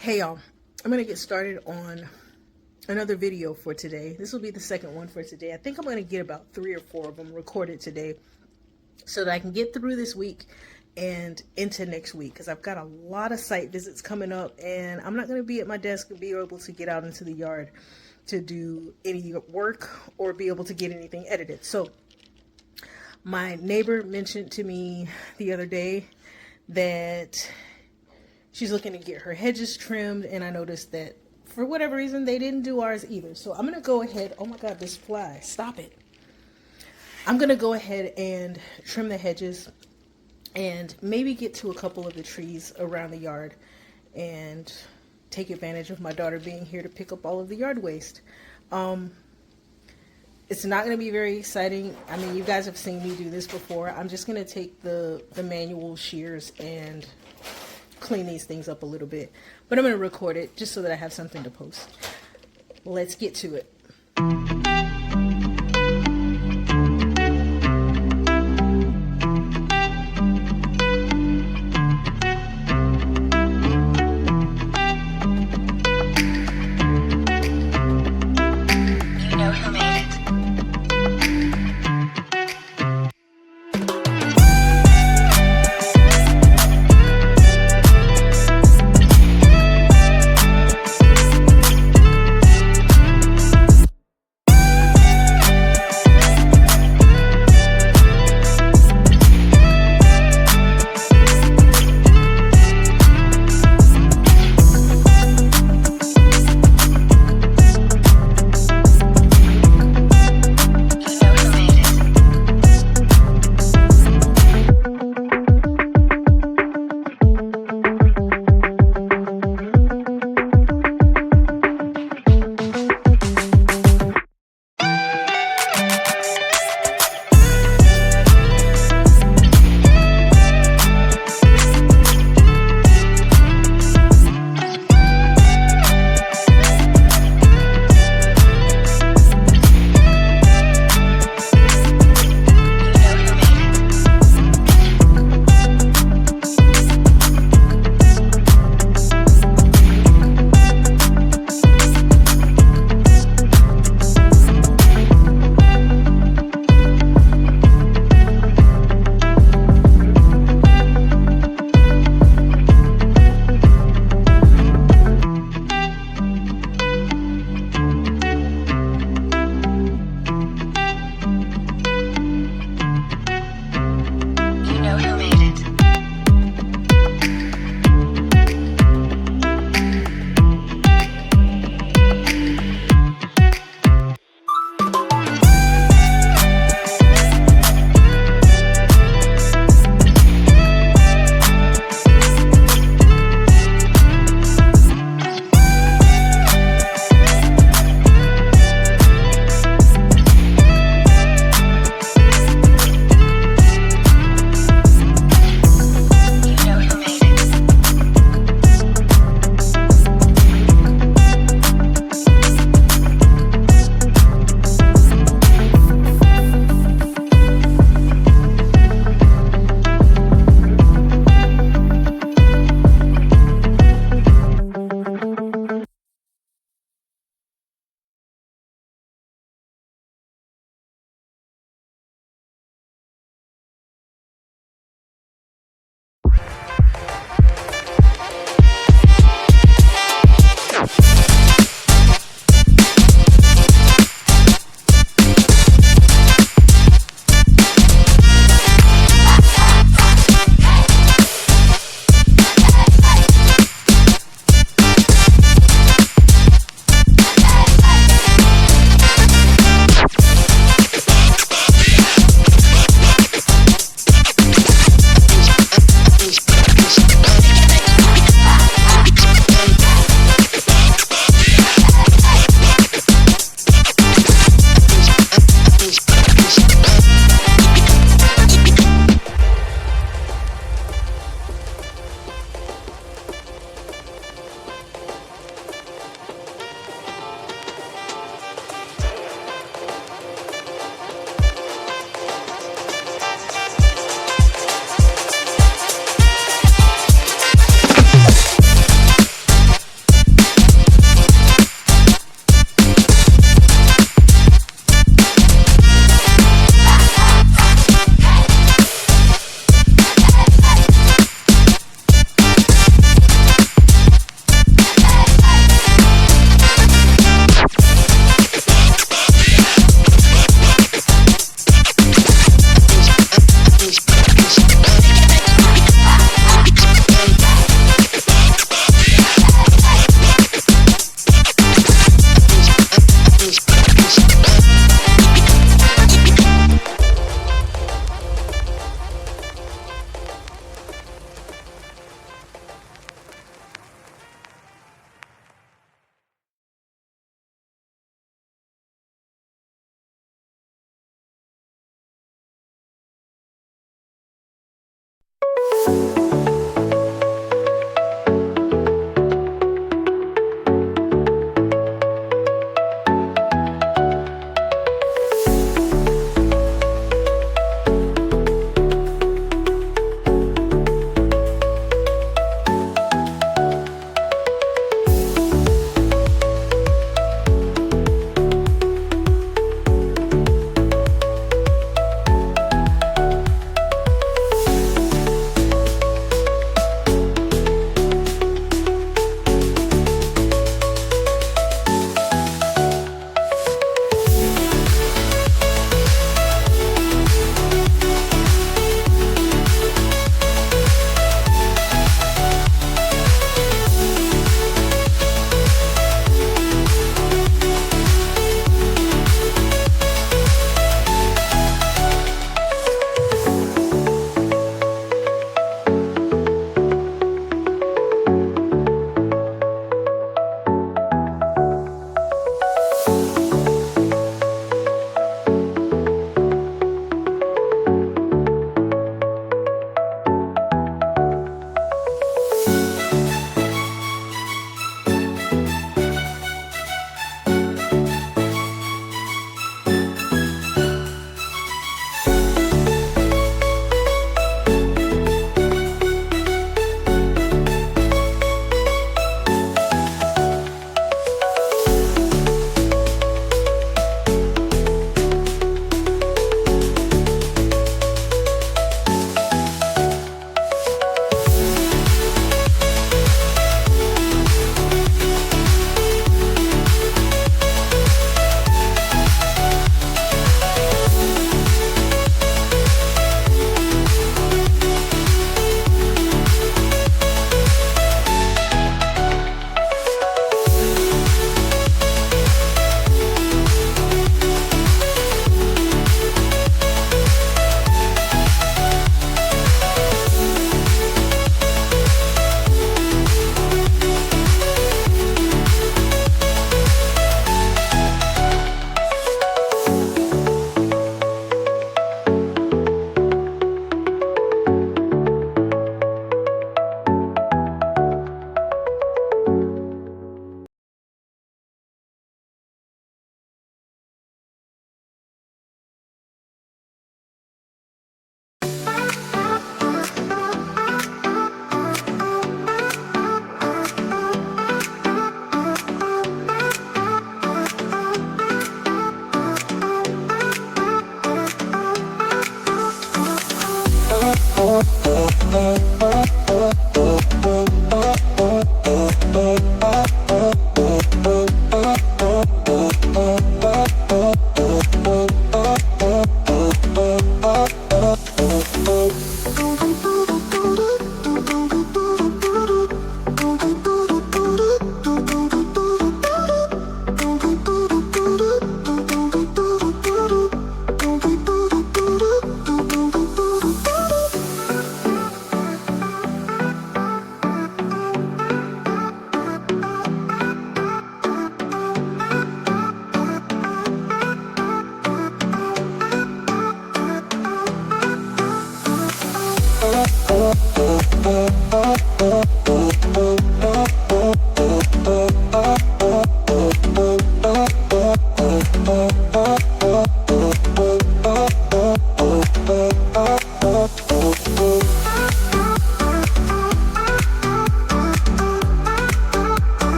Hey y'all, I'm gonna get started on another video for today. This will be the second one for today. I think I'm gonna get about 3 or 4 of them recorded today so that I can get through this week and into next week, because I've got a lot of site visits coming up and I'm not gonna be at my desk and be able to get out into the yard to do any work or be able to get anything edited. So my neighbor mentioned to me the other day that she's looking to get her hedges trimmed, and I noticed that for whatever reason they didn't do ours either. So I'm gonna go ahead, oh my god, this fly, stop it. I'm gonna go ahead and trim the hedges and maybe get to a couple of the trees around the yard and take advantage of my daughter being here to pick up all of the yard waste. It's not going to be very exciting. I mean, you guys have seen me do this before. I'm just going to take the manual shears and clean these things up a little bit. But I'm going to record it just so that I have something to post. Let's get to it.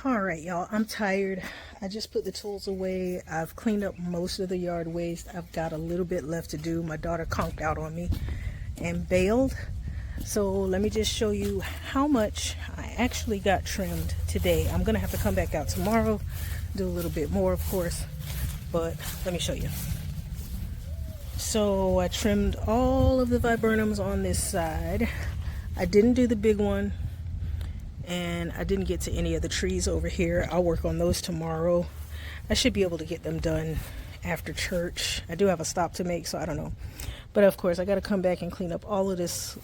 All right, y'all, I'm tired. I just put the tools away. I've cleaned up most of the yard waste. I've got a little bit left to do. My daughter conked out on me and bailed. So let me just show you how much I actually got trimmed today. I'm gonna have to come back out tomorrow, do a little bit more, of course, but let me show you. So I trimmed all of the viburnums on this side. I didn't do the big one, and I didn't get to any of the trees over here. I'll work on those tomorrow. I should be able to get them done after church. I do have a stop to make, so I don't know. But of course, I got to come back and clean up all of this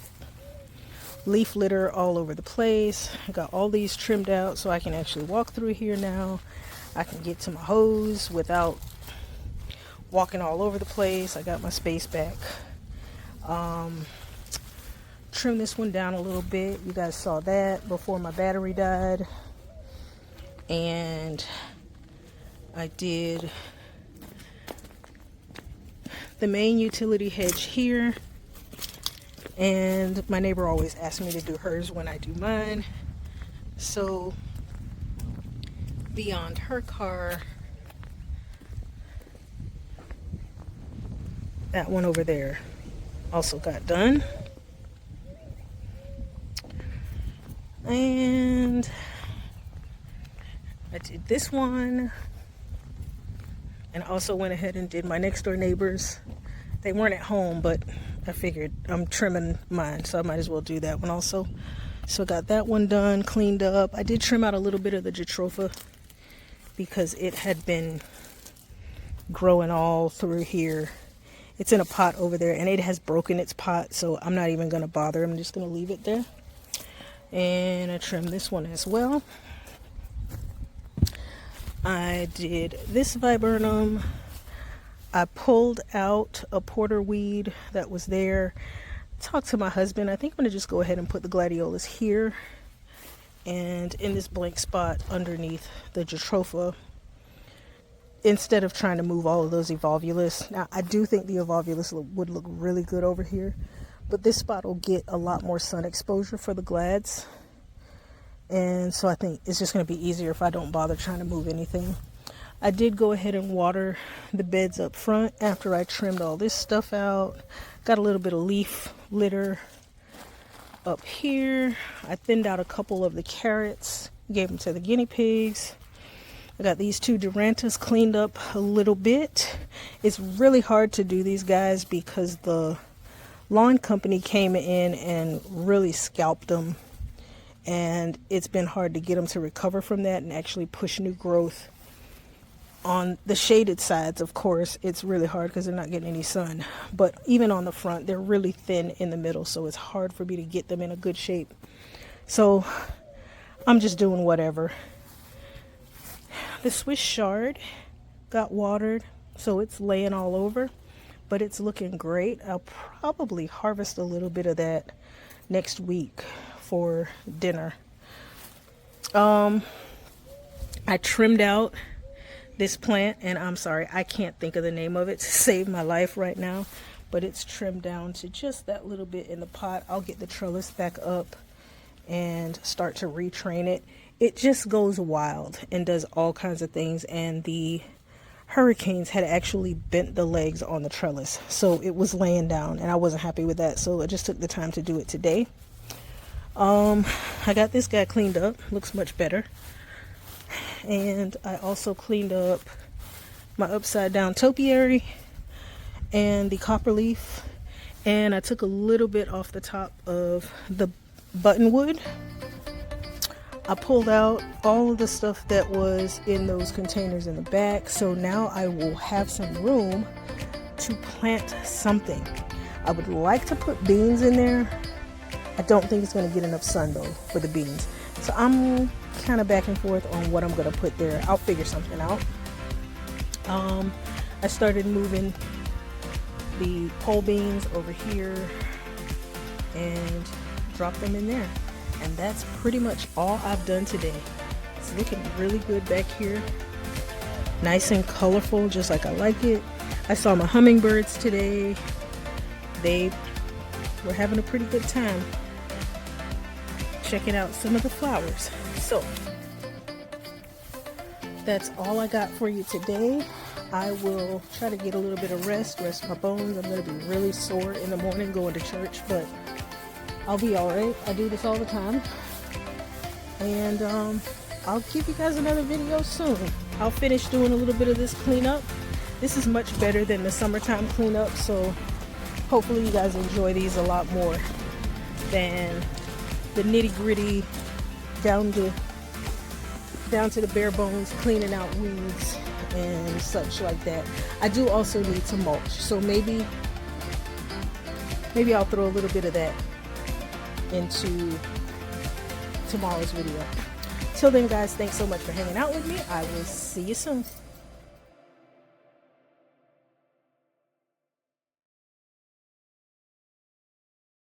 leaf litter all over the place. I got all these trimmed out so I can actually walk through here now. I can get to my hose without walking all over the place. I got my space back. Trim this one down a little bit. You guys saw that before my battery died. And I did the main utility hedge here. And my neighbor always asks me to do hers when I do mine. So beyond her car, that one over there also got done. And I did this one, and also went ahead and did my next door neighbors. They weren't at home, but I figured I'm trimming mine, so I might as well do that one also. So I got that one done, cleaned up. I did trim out a little bit of the jatropha because it had been growing all through here. It's in a pot over there, and it has broken its pot, so I'm not even going to bother. I'm just going to leave it there. And I trimmed this one as well. I did this viburnum. I pulled out a porterweed that was there. Talked to my husband. I think I'm going to just go ahead and put the gladiolas here and in this blank spot underneath the jatropha, instead of trying to move all of those evolvulus. Now, I do think the evolvulus would look really good over here, but this spot will get a lot more sun exposure for the glads. And so I think it's just going to be easier if I don't bother trying to move anything. I did go ahead and water the beds up front after I trimmed all this stuff out. Got a little bit of leaf litter up here. I thinned out a couple of the carrots, gave them to the guinea pigs. I got these two durantas cleaned up a little bit. It's really hard to do these guys because the lawn company came in and really scalped them, and it's been hard to get them to recover from that and actually push new growth. On the shaded sides, of course, it's really hard because they're not getting any sun, but even on the front, they're really thin in the middle, so it's hard for me to get them in a good shape. So I'm just doing whatever. The Swiss chard got watered, so it's laying all over, but it's looking great. I'll probably harvest a little bit of that next week for dinner. I trimmed out this plant, and I'm sorry, I can't think of the name of it to save my life right now, but it's trimmed down to just that little bit in the pot. I'll get the trellis back up and start to retrain it. It just goes wild and does all kinds of things, and the hurricanes had actually bent the legs on the trellis, so it was laying down, and I wasn't happy with that, so I just took the time to do it today. I got this guy cleaned up, looks much better, and I also cleaned up my upside down topiary and the copper leaf, and I took a little bit off the top of the buttonwood. I pulled out all of the stuff that was in those containers in the back, so now I will have some room to plant something. I would like to put beans in there. I don't think it's going to get enough sun though for the beans, so I'm kind of back and forth on what I'm going to put there. I'll figure something out. I started moving the pole beans over here and drop them in there. And that's pretty much all I've done today. It's looking really good back here. Nice and colorful, just like I like it. I saw my hummingbirds today. They were having a pretty good time checking out some of the flowers. So that's all I got for you today. I will try to get a little bit of rest my bones. I'm going to be really sore in the morning going to church, but I'll be alright. I do this all the time. And I'll give you guys another video soon. I'll finish doing a little bit of this cleanup. This is much better than the summertime cleanup, so hopefully you guys enjoy these a lot more than the nitty-gritty down to the bare bones cleaning out weeds and such like that. I do also need to mulch, so maybe I'll throw a little bit of that into tomorrow's video. Till then guys, thanks so much for hanging out with me. I will see you soon.